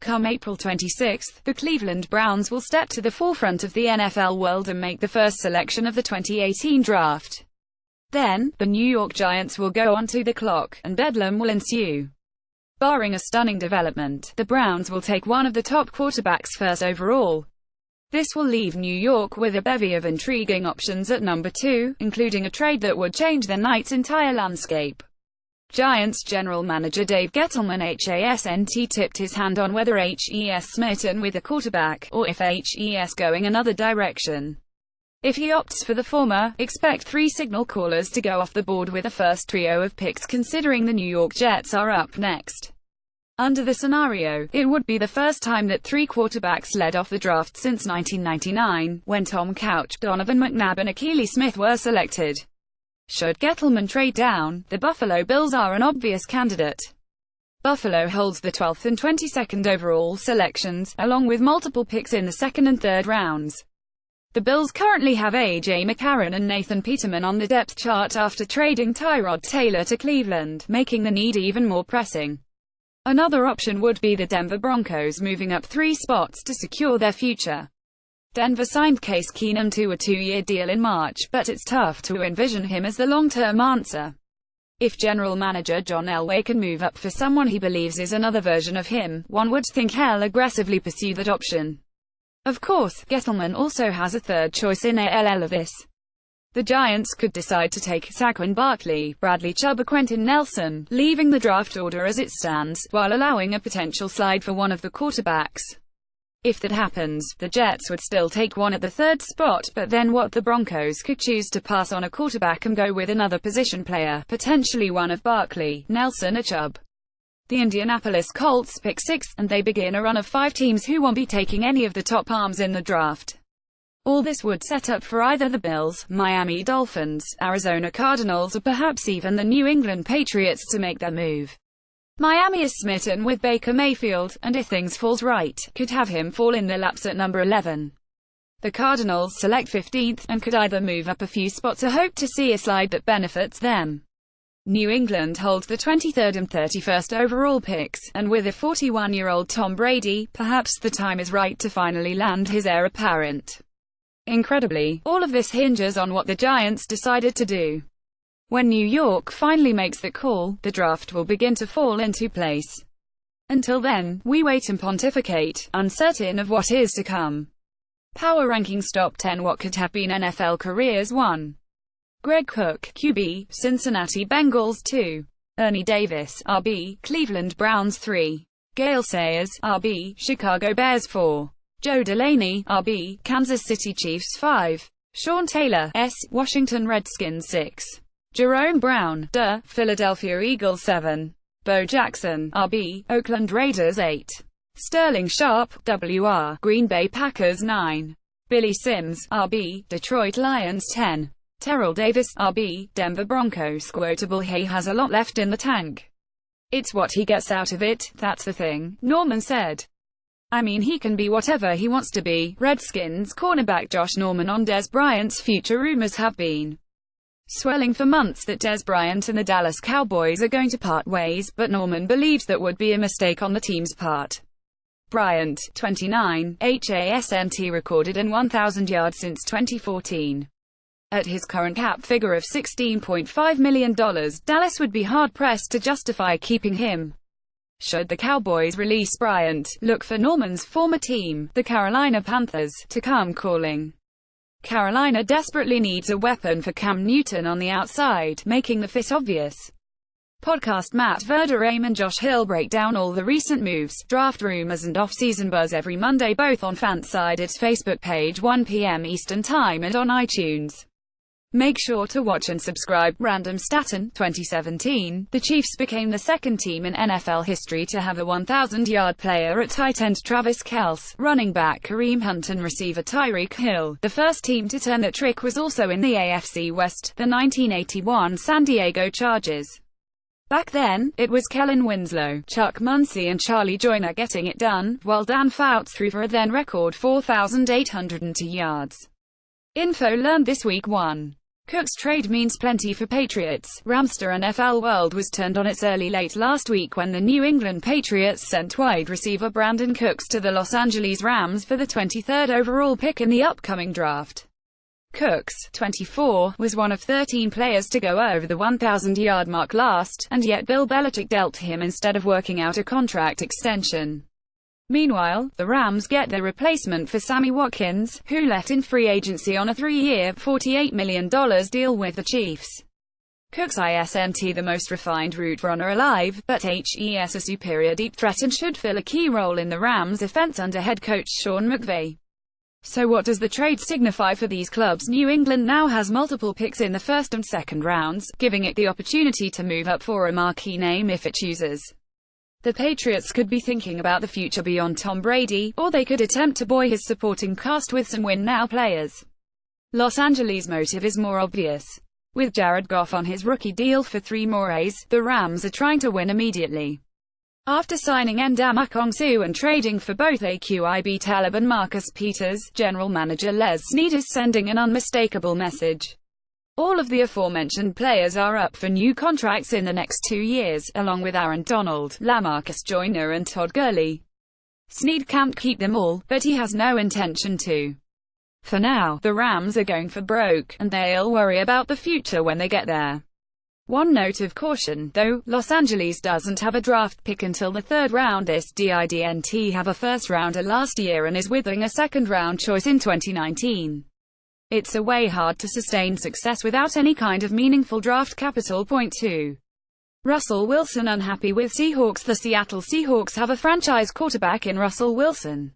Come April 26, the Cleveland Browns will step to the forefront of the NFL world and make the first selection of the 2018 draft. Then, the New York Giants will go onto the clock, and bedlam will ensue. Barring a stunning development, the Browns will take one of the top quarterbacks first overall. This will leave New York with a bevy of intriguing options at number 2, including a trade that would change the night's entire landscape. Giants general manager Dave Gettleman HASNT tipped his hand on whether HES smitten with a quarterback, or if HES going another direction. If he opts for the former, expect 3 signal callers to go off the board with a first trio of picks, considering the New York Jets are up next. Under the scenario, it would be the first time that 3 quarterbacks led off the draft since 1999, when Tom Couch, Donovan McNabb and Akili Smith were selected. Should Gettleman trade down, the Buffalo Bills are an obvious candidate. Buffalo holds the 12th and 22nd overall selections, along with multiple picks in the 2nd and 3rd rounds. The Bills currently have A.J. McCarron and Nathan Peterman on the depth chart after trading Tyrod Taylor to Cleveland, making the need even more pressing. Another option would be the Denver Broncos moving up 3 spots to secure their future. Denver signed Case Keenum to a 2-year deal in March, but it's tough to envision him as the long-term answer. If general manager John Elway can move up for someone he believes is another version of him, one would think he'll aggressively pursue that option. Of course, Gettleman also has a 3rd choice in ALL of this. The Giants could decide to take Saquon Barkley, Bradley Chubb or Quentin Nelson, leaving the draft order as it stands, while allowing a potential slide for one of the quarterbacks. If that happens, the Jets would still take one at the 3rd spot, but then what, the Broncos could choose to pass on a quarterback and go with another position player, potentially one of Barkley, Nelson or Chubb. The Indianapolis Colts pick 6th, and they begin a run of 5 teams who won't be taking any of the top arms in the draft. All this would set up for either the Bills, Miami Dolphins, Arizona Cardinals or perhaps even the New England Patriots to make their move. Miami is smitten with Baker Mayfield, and if things falls right, could have him fall in their laps at number 11. The Cardinals select 15th, and could either move up a few spots or hope to see a slide that benefits them. New England holds the 23rd and 31st overall picks, and with a 41-year-old Tom Brady, perhaps the time is right to finally land his heir apparent. Incredibly, all of this hinges on what the Giants decided to do. When New York finally makes the call, the draft will begin to fall into place. Until then, we wait and pontificate, uncertain of what is to come. Power Rankings Top 10 What could have been NFL careers. 1. Greg Cook, QB, Cincinnati Bengals. 2. Ernie Davis, RB, Cleveland Browns. 3. Gale Sayers, RB, Chicago Bears. 4. Joe Delaney, RB, Kansas City Chiefs. 5. Sean Taylor, S, Washington Redskins. 6. Jerome Brown, Philadelphia Eagles. 7. Bo Jackson, RB, Oakland Raiders. 8. Sterling Sharp, WR, Green Bay Packers. 9. Billy Sims, RB, Detroit Lions. 10. Terrell Davis, RB, Denver Broncos. Quotable: he has a lot left in the tank. It's what he gets out of it, that's the thing, Norman said. I mean, he can be whatever he wants to be. Redskins cornerback Josh Norman on Dez Bryant's future. Rumors have been swelling for months that Dez Bryant and the Dallas Cowboys are going to part ways, but Norman believes that would be a mistake on the team's part. Bryant, 29, HASNT recorded an 1,000 yards since 2014. At his current cap figure of $16.5 million, Dallas would be hard-pressed to justify keeping him. Should the Cowboys release Bryant, look for Norman's former team, the Carolina Panthers, to come calling. Carolina desperately needs a weapon for Cam Newton on the outside, making the fit obvious. Podcast Matt Verderame and Josh Hill break down all the recent moves, draft rumors and off-season buzz every Monday, both on Fanside's Facebook page 1 p.m. Eastern Time and on iTunes. Make sure to watch and subscribe. Random Statin, 2017, the Chiefs became the 2nd team in NFL history to have a 1,000-yard player at tight end Travis Kelce, running back Kareem Hunt and receiver Tyreek Hill. The first team to turn that trick was also in the AFC West, the 1981 San Diego Chargers. Back then, it was Kellen Winslow, Chuck Muncie and Charlie Joyner getting it done, while Dan Fouts threw for a then record 4,802 yards. Info learned this week. 1. Cook's trade means plenty for Patriots. Ramster NFL World was turned on its late last week when the New England Patriots sent wide receiver Brandon Cooks to the Los Angeles Rams for the 23rd overall pick in the upcoming draft. Cooks, 24, was one of 13 players to go over the 1,000-yard mark last, and yet Bill Belichick dealt him instead of working out a contract extension. Meanwhile, the Rams get their replacement for Sammy Watkins, who left in free agency on a 3-year, $48 million deal with the Chiefs. Cooks isn't the most refined route runner alive, but he's a superior deep threat and should fill a key role in the Rams' offense under head coach Sean McVay. So what does the trade signify for these clubs? New England now has multiple picks in the first and second rounds, giving it the opportunity to move up for a marquee name if it chooses. The Patriots could be thinking about the future beyond Tom Brady, or they could attempt to buoy his supporting cast with some win-now players. Los Angeles' motive is more obvious. With Jared Goff on his rookie deal for 3 more years, the Rams are trying to win immediately. After signing Ndamukong Suh and trading for both Aqib Talib and Marcus Peters, general manager Les Snead is sending an unmistakable message. All of the aforementioned players are up for new contracts in the next 2 years, along with Aaron Donald, LaMarcus Joyner and Todd Gurley. Snead can't keep them all, but he has no intention to. For now, the Rams are going for broke, and they'll worry about the future when they get there. One note of caution, though, Los Angeles doesn't have a draft pick until the 3rd round. This didn't have a first-rounder last year and is withering a second-round choice in 2019. It's a way hard to sustain success without any kind of meaningful draft capital. Point 2. Russell Wilson unhappy with Seahawks. The Seattle Seahawks have a franchise quarterback in Russell Wilson.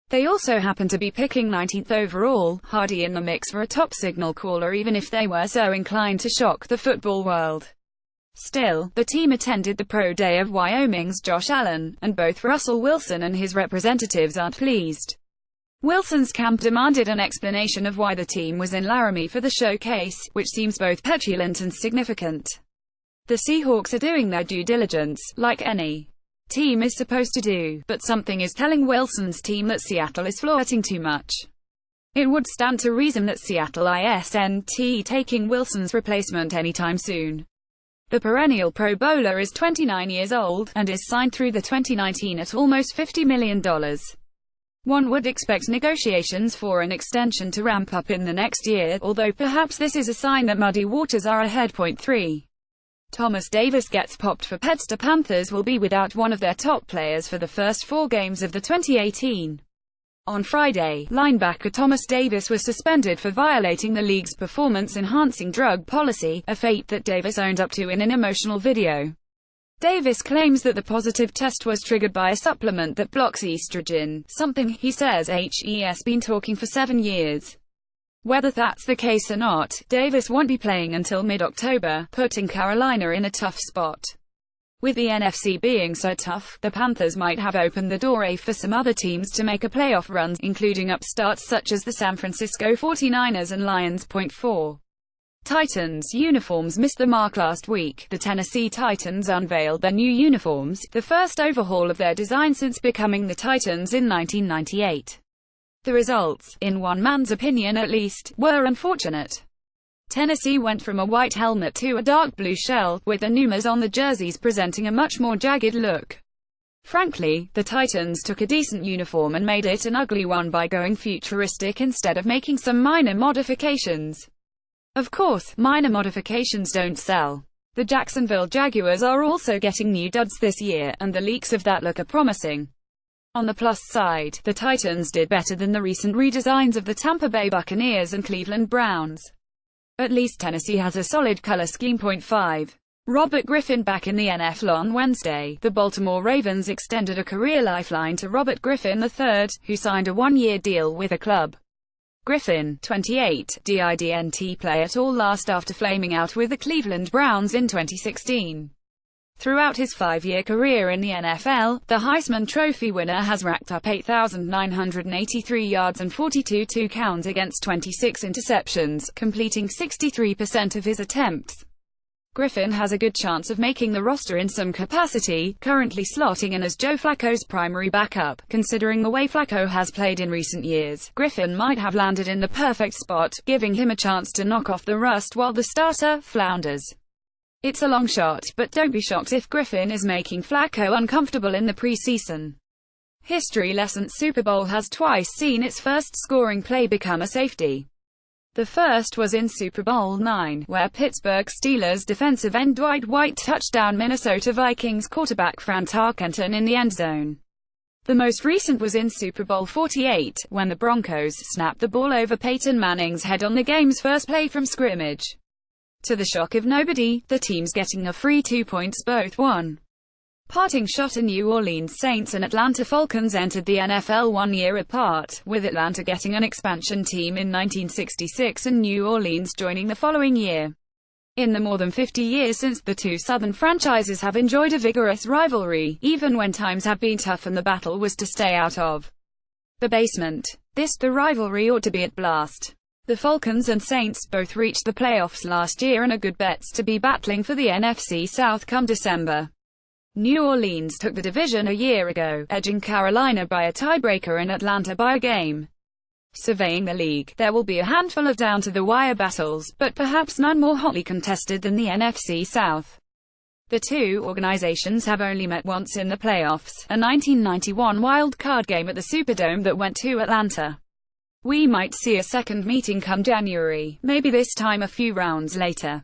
They also happen to be picking 19th overall, hardly in the mix for a top signal caller even if they were so inclined to shock the football world. Still, the team attended the pro day of Wyoming's Josh Allen, and both Russell Wilson and his representatives aren't pleased. Wilson's camp demanded an explanation of why the team was in Laramie for the showcase, which seems both petulant and significant. The Seahawks are doing their due diligence, like any team is supposed to do, but something is telling Wilson's team that Seattle is flirting too much. It would stand to reason that Seattle isn't taking Wilson's replacement anytime soon. The perennial Pro Bowler is 29 years old, and is signed through the 2019 at almost $50 million. One would expect negotiations for an extension to ramp up in the next year, although perhaps this is a sign that muddy waters are ahead. Point 3. Thomas Davis gets popped for pets. The Panthers will be without one of their top players for the first 4 games of the 2018. On Friday, linebacker Thomas Davis was suspended for violating the league's performance-enhancing drug policy, a fate that Davis owned up to in an emotional video. Davis claims that the positive test was triggered by a supplement that blocks estrogen, something, he says, he's been talking for 7 years. Whether that's the case or not, Davis won't be playing until mid-October, putting Carolina in a tough spot. With the NFC being so tough, the Panthers might have opened the door for some other teams to make a playoff run, including upstarts such as the San Francisco 49ers and Lions. Point 4. Titans uniforms missed the mark last week. The Tennessee Titans unveiled their new uniforms, the first overhaul of their design since becoming the Titans in 1998. The results, in one man's opinion at least, were unfortunate. Tennessee went from a white helmet to a dark blue shell, with the numbers on the jerseys presenting a much more jagged look. Frankly, the Titans took a decent uniform and made it an ugly one by going futuristic instead of making some minor modifications. Of course, minor modifications don't sell. The Jacksonville Jaguars are also getting new duds this year, and the leaks of that look are promising. On the plus side, the Titans did better than the recent redesigns of the Tampa Bay Buccaneers and Cleveland Browns. At least Tennessee has a solid color scheme. Point 5. Robert Griffin back in the NFL. On Wednesday, the Baltimore Ravens extended a career lifeline to Robert Griffin III, who signed a 1-year deal with the club. Griffin, 28, didn't play at all last after flaming out with the Cleveland Browns in 2016. Throughout his 5-year career in the NFL, the Heisman Trophy winner has racked up 8,983 yards and 42 touchdowns against 26 interceptions, completing 63% of his attempts. Griffin has a good chance of making the roster in some capacity, currently slotting in as Joe Flacco's primary backup. Considering the way Flacco has played in recent years, Griffin might have landed in the perfect spot, giving him a chance to knock off the rust while the starter flounders. It's a long shot, but don't be shocked if Griffin is making Flacco uncomfortable in the preseason. History lesson: Super Bowl has twice seen its first scoring play become a safety. The first was in Super Bowl IX, where Pittsburgh Steelers defensive end Dwight White touchdown Minnesota Vikings quarterback Fran Tarkenton in the end zone. The most recent was in Super Bowl 48, when the Broncos snapped the ball over Peyton Manning's head on the game's first play from scrimmage. To the shock of nobody, the teams getting a free 2 points both won. Parting shot: New Orleans Saints and Atlanta Falcons entered the NFL 1 year apart, with Atlanta getting an expansion team in 1966 and New Orleans joining the following year. In the more than 50 years since, the two Southern franchises have enjoyed a vigorous rivalry, even when times have been tough and the battle was to stay out of the basement. The rivalry ought to be at blast. The Falcons and Saints both reached the playoffs last year and are good bets to be battling for the NFC South come December. New Orleans took the division a year ago, edging Carolina by a tiebreaker and Atlanta by a game. Surveying the league, there will be a handful of down-to-the-wire battles, but perhaps none more hotly contested than the NFC South. The two organizations have only met once in the playoffs, a 1991 wild card game at the Superdome that went to Atlanta. We might see a second meeting come January, maybe this time a few rounds later.